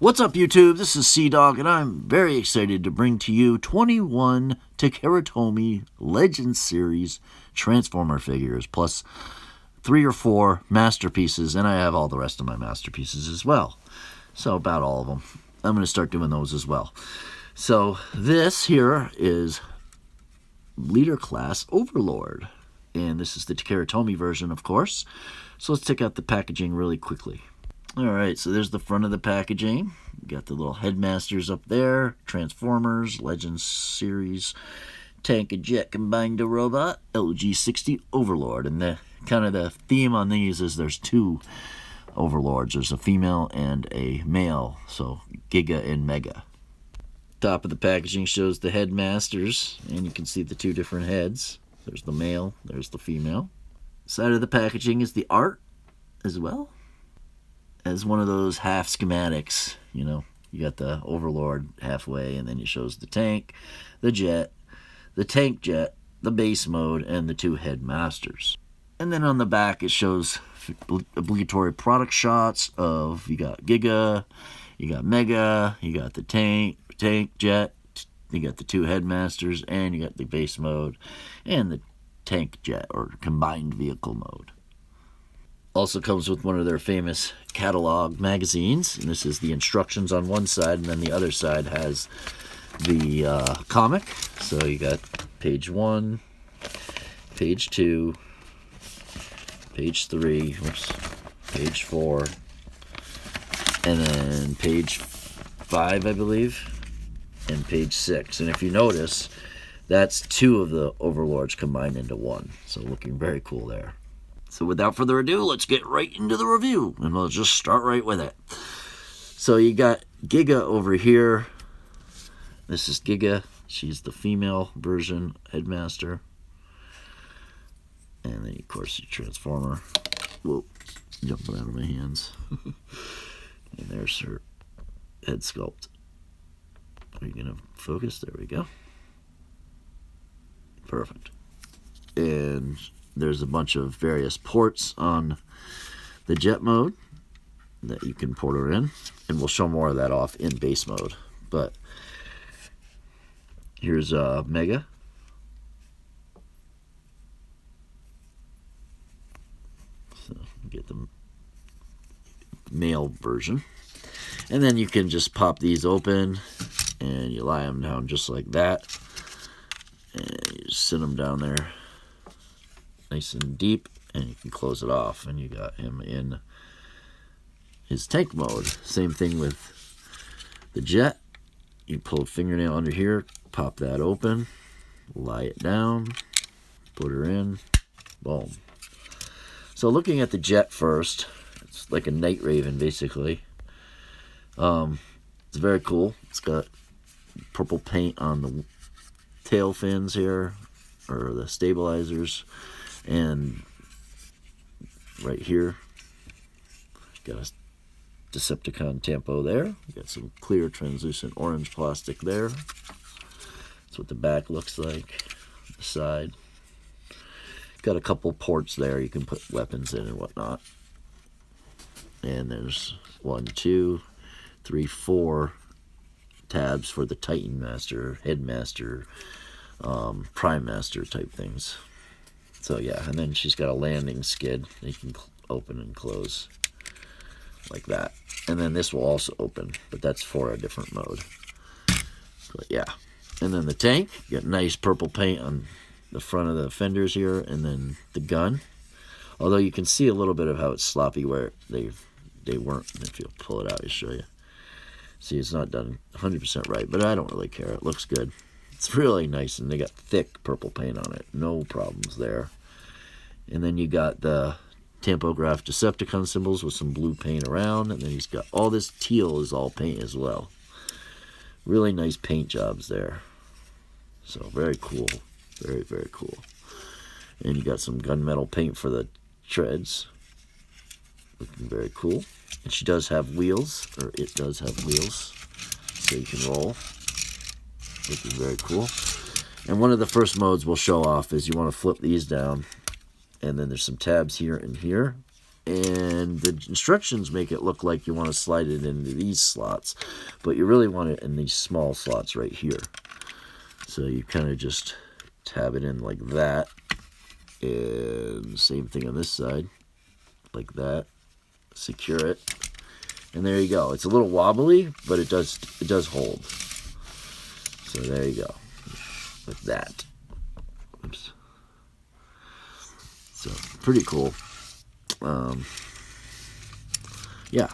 What's up, YouTube? This is Sea-Dog, and I'm very excited to bring to you 21 TakaraTomy Legend Series Transformer figures, plus 3 or 4 masterpieces, and I have all the rest of my masterpieces as well. So about all of them. I'm going to start doing those as well. So this here is Leader Class Overlord, and this is the TakaraTomy version, of course. So let's take out the packaging really quickly. Alright, so there's the front of the packaging. You got the little headmasters up there, Transformers, Legends Series, Tank and Jet Combined Robot, LG-60 Overlord. And the kind of the theme on these is there's 2 Overlords. There's a female and a male, so Giga and Mega. Top of the packaging shows the headmasters, and you can see the 2 different heads. There's the male, there's the female. Side of the packaging is the art as well. As one of those half schematics, you know, you got the Overlord halfway, and then it shows the tank, the jet, the tank jet, the base mode, and the 2 headmasters. And then on the back it shows obligatory product shots of, you got Giga, you got Mega, you got the tank jet, you got the 2 headmasters, and you got the base mode and the tank jet or combined vehicle mode. Also comes with one of their famous catalog magazines, and this is the instructions on one side, and then the other side has the comic. So you got page 1, page 2, page 3, page 4, and then page 5, I believe, and page 6. And if you notice, that's 2 of the Overlords combined into 1. So looking very cool there. So without further ado, let's get right into the review, and we'll just start right with it. So you got Giga over here. This is Giga. She's the female version headmaster. And then, of course, your Transformer. Whoa, jumping out of my hands. And there's her head sculpt. Are you going to focus? There we go. Perfect. And there's a bunch of various ports on the jet mode that you can port her in, and we'll show more of that off in base mode. But here's Mega. So get the male version, and then you can just pop these open and you lie them down just like that, and you just sit them down there nice and deep, and you can close it off, and you got him in his tank mode. Same thing with the jet. You pull a fingernail under here, pop that open, lie it down, put her in, boom. So looking at the jet first, it's like a Night Raven basically. It's very cool. It's got purple paint on the tail fins here, or the stabilizers. And right here, got a Decepticon tampo there. Got some clear translucent orange plastic there. That's what the back looks like. The side. Got a couple ports there. You can put weapons in and whatnot. And there's 1, 2, 3, 4 tabs for the Titan Master, Headmaster, Prime Master type things. So yeah, and then she's got a landing skid that you can open and close like that. And then this will also open, but that's for a different mode. But yeah, and then the tank, you got nice purple paint on the front of the fenders here, and then the gun. Although you can see a little bit of how it's sloppy where they weren't. If you'll pull it out, I'll show you. See, it's not done 100% right, but I don't really care. It looks good. It's really nice, and they got thick purple paint on it. No problems there. And then you got the tampograph Decepticon symbols with some blue paint around, and then he's got all this teal is all paint as well. Really nice paint jobs there. So very cool. Very, very cool. And you got some gunmetal paint for the treads. Looking very cool. And she does have wheels, or it does have wheels, so you can roll. Looking very cool. And one of the first modes we'll show off is you want to flip these down, and then there's some tabs here and here, And the instructions make it look like you want to slide it into these slots, but you really want it in these small slots right here. So you kind of just tab it in like that, and same thing on this side, like that. Secure it, and there you go. It's a little wobbly, but it does hold. So there you go, with that. Oops. So pretty cool. Yeah,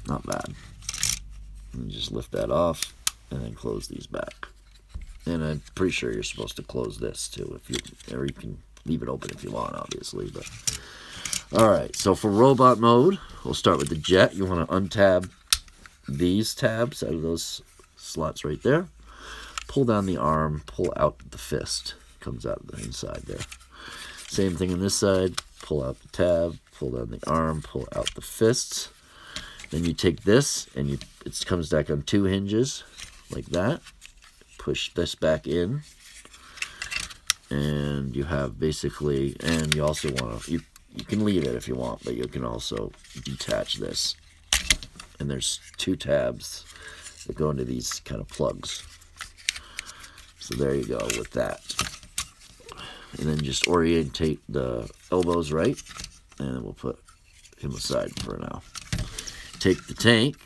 not bad. And just lift that off and then close these back. And I'm pretty sure you're supposed to close this too, or you can leave it open if you want, obviously. But all right, so for robot mode, we'll start with the jet. You want to untab these tabs out of those slots right there. Pull down the arm, pull out the fist. Comes out of the inside there. Same thing on this side. Pull out the tab, pull down the arm, pull out the fists. Then you take this, and it comes back on 2 hinges, like that. Push this back in, and you have basically, and you also want to, you can leave it if you want, but you can also detach this. And there's 2 tabs that go into these kind of plugs. So there you go with that. And then just orientate the elbows right, and then we'll put him aside for now. Take the tank,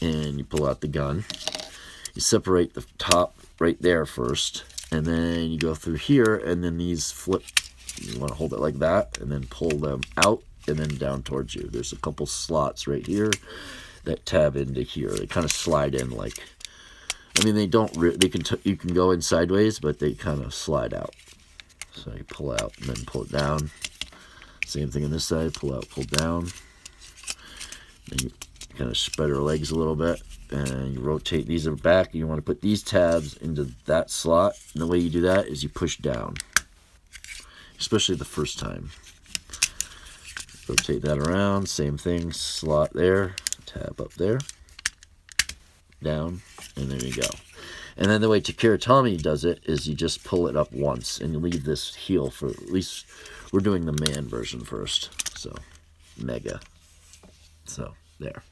and you pull out the gun. You separate the top right there first, and then you go through here, and then these flip. You want to hold it like that, and then pull them out, and then down towards you. There's a couple slots right here that tab into here. They kind of slide in like, I mean, they don't. You can go in sideways, but they kind of slide out. So you pull out and then pull it down. Same thing on this side. Pull out, pull down. Then you kind of spread your legs a little bit, and you rotate. These are back. You want to put these tabs into that slot. And the way you do that is you push down, especially the first time. Rotate that around. Same thing. Slot there. Tab up there. Down, and there you go. And then the way TakaraTomy does it is you just pull it up once, and you leave this heel for, at least we're doing the man version first. So mega. So there.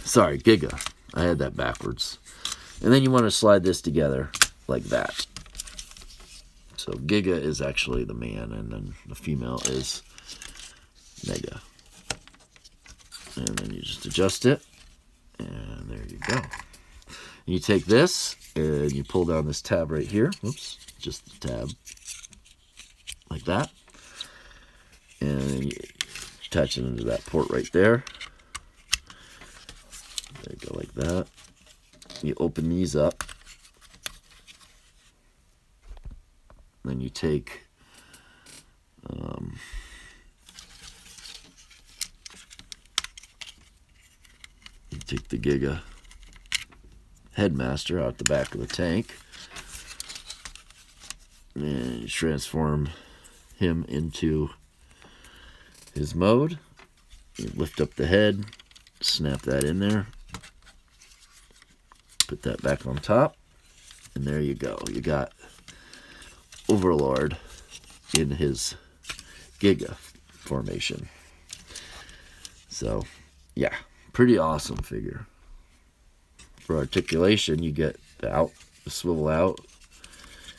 Sorry, giga. I had that backwards. And then you want to slide this together like that. So giga is actually the man, and then the female is mega. And then you just adjust it. And there you go. You take this, and you pull down this tab right here. Whoops, just the tab. Like that. And then you attach it into that port right there. There you go, like that. You open these up. Then you take the Giga headmaster out the back of the tank, and you transform him into his mode. You lift up the head, snap that in there, put that back on top, and there you go. You got Overlord in his Giga formation. So, yeah, pretty awesome figure. For articulation, you get the swivel out.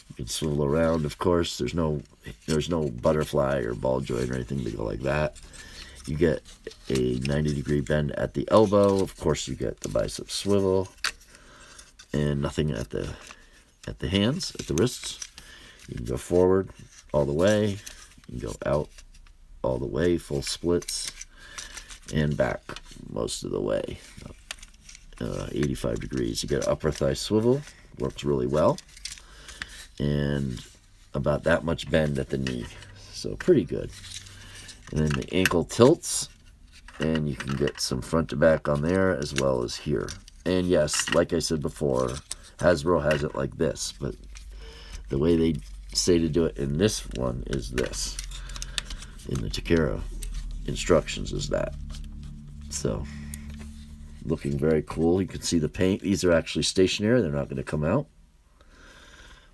You can swivel around, of course. There's no butterfly or ball joint or anything to go like that. You get a 90-degree bend at the elbow. Of course, you get the bicep swivel, and nothing at the hands, at the wrists. You can go forward all the way. You can go out all the way, full splits, and back most of the way, 85 degrees. You get an upper thigh swivel, works really well, and about that much bend at the knee, so pretty good. And then the ankle tilts, and you can get some front to back on there as well as here. And yes, like I said before, Hasbro has it like this, but the way they say to do it in this one is this. In the Takara instructions is that. So, looking very cool. You can see the paint. These are actually stationary. They're not going to come out.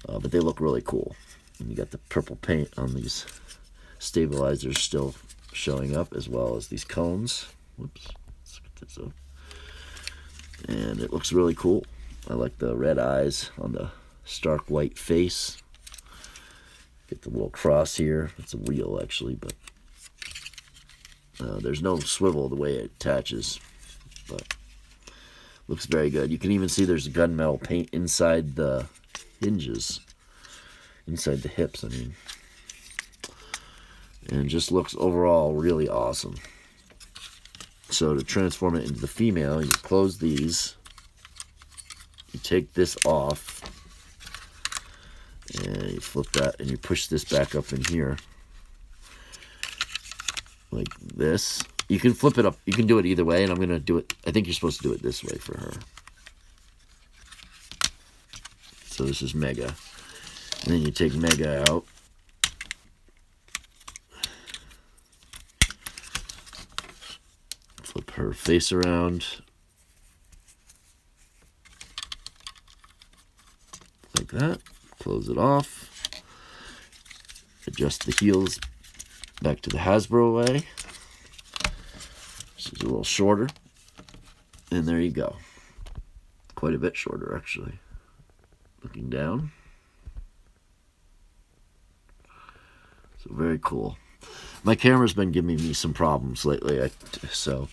But they look really cool. And you got the purple paint on these stabilizers still showing up, as well as these cones. Whoops, let's get this up. And it looks really cool. I like the red eyes on the stark white face. Get the little cross here. It's a wheel actually, but there's no swivel the way it attaches, but looks very good. You can even see there's gunmetal paint inside the hinges, inside the hips, I mean. And just looks overall really awesome. So to transform it into the female, you close these, you take this off, and you flip that, and you push this back up in here, like this. You can flip it up, you can do it either way, and I'm going to do it, I think you're supposed to do it this way for her. So this is Mega. And then you take Mega out. Flip her face around. Like that. Close it off. Adjust the heels back to the Hasbro way. This is a little shorter. And there you go. Quite a bit shorter, actually. Looking down. So very cool. My camera's been giving me some problems lately, so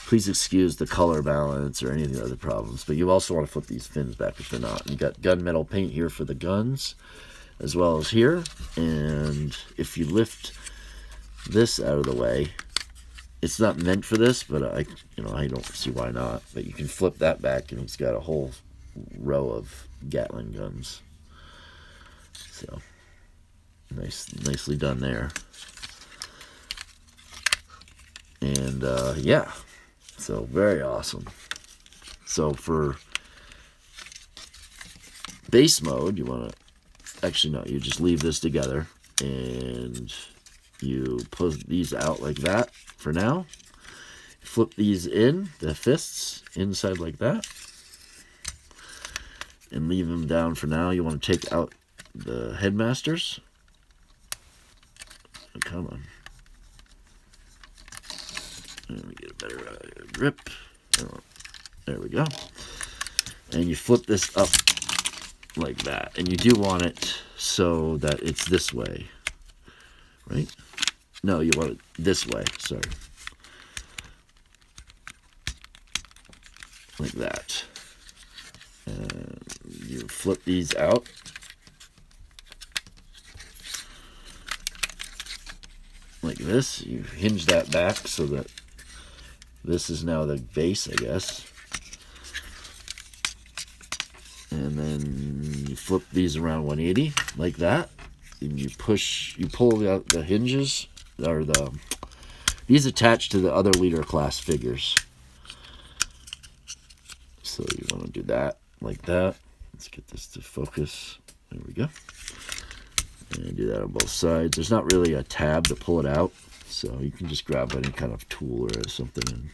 please excuse the color balance or any of the other problems. But you also want to flip these fins back if they're not. And you got gunmetal paint here for the guns, as well as here. And if you lift this out of the way, it's not meant for this, but I don't see why not. But you can flip that back, and it's got a whole row of Gatling guns. So nicely done there. And yeah, so very awesome. So for base mode, you want to, actually no, you just leave this together and you pull these out like that for now. Flip these in, the fists inside like that, and leave them down for now. You want to take out the headmasters. Oh, come on. Let me get a better grip. Oh, there we go. And you flip this up like that. And you do want it so that it's this way. Right? No, you want it this way. Sorry. Like that. And you flip these out. Like this. You hinge that back so that this is now the base, I guess. And then you flip these around 180 like that. And you pull out the hinges, or these attach to the other leader class figures. So you want to do that like that. Let's get this to focus. There we go. And do that on both sides. There's not really a tab to pull it out, so you can just grab any kind of tool or something and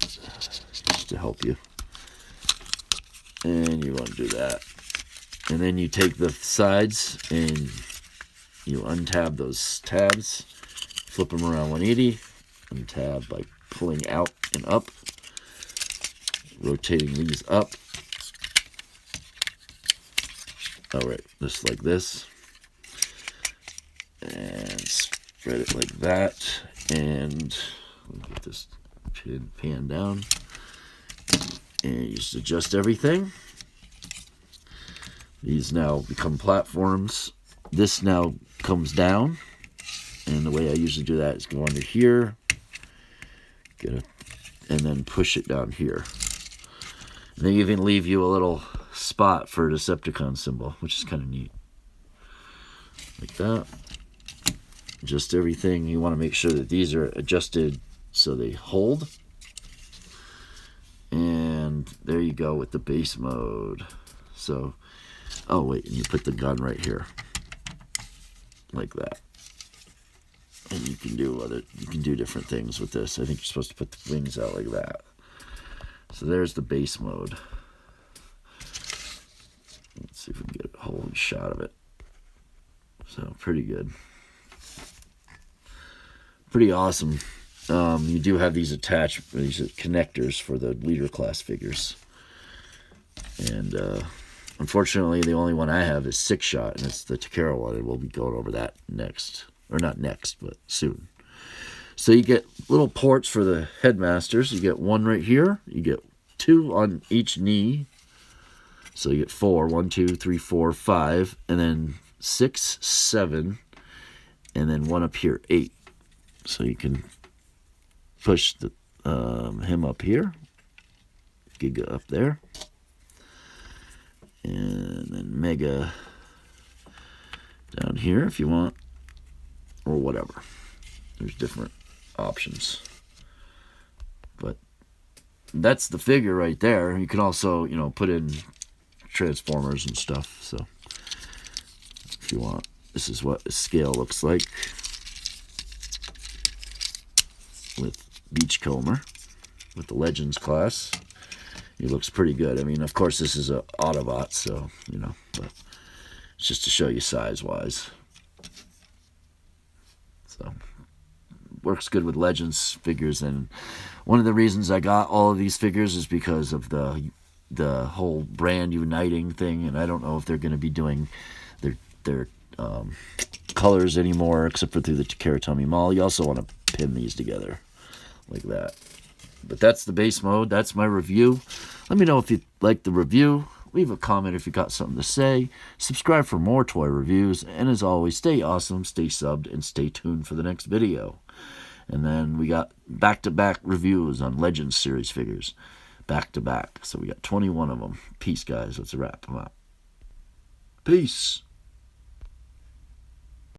just to help you. And you want to do that. And then you take the sides and you untab those tabs, flip them around 180, untab by pulling out and up, rotating these up. All right, just like this, and spread it like that, and get this pan down, and you just adjust everything. These now become platforms. This now comes down, and the way I usually do that is go under here, and then push it down here. And they even leave you a little spot for a Decepticon symbol, which is kind of neat. Like that. Just everything. You want to make sure that these are adjusted so they hold. And there you go with the base mode. So, oh wait, and you put the gun right here. Like that. And you can do different things with this. I think you're supposed to put the wings out like that. So there's the base mode. Let's see if we can get a whole shot of it. So pretty good. Pretty awesome. You do have these connectors for the leader class figures. And unfortunately, the only one I have is 6-shot, and it's the Takara one, and we'll be going over that next. Or not next, but soon. So you get little ports for the headmasters. You get one right here. You get 2 on each knee. So you get 4. 1, 2, 3, 4, 5. And then 6, 7. And then 1 up here, 8. So you can push the him up here. Giga up there. And then Mega down here if you want. Or whatever. There's different options. But that's the figure right there. You can also, you know, put in Transformers and stuff. So if you want, this is what the scale looks like with Beachcomber with the Legends class. He looks pretty good. I mean, of course, this is a Autobot, so, you know, but it's just to show you size-wise. So, works good with Legends figures, and one of the reasons I got all of these figures is because of the whole brand uniting thing, and I don't know if they're going to be doing their colors anymore, except for through the TakaraTomy Mall. You also want to pin these together like that. But that's the base mode. That's my review. Let me know if you like the review. Leave a comment if you got something to say. Subscribe for more toy reviews. And as always, stay awesome, stay subbed, and stay tuned for the next video. And then we got back-to-back reviews on Legends series figures. Back-to-back. So we got 21 of them. Peace, guys. Let's wrap them up. Peace.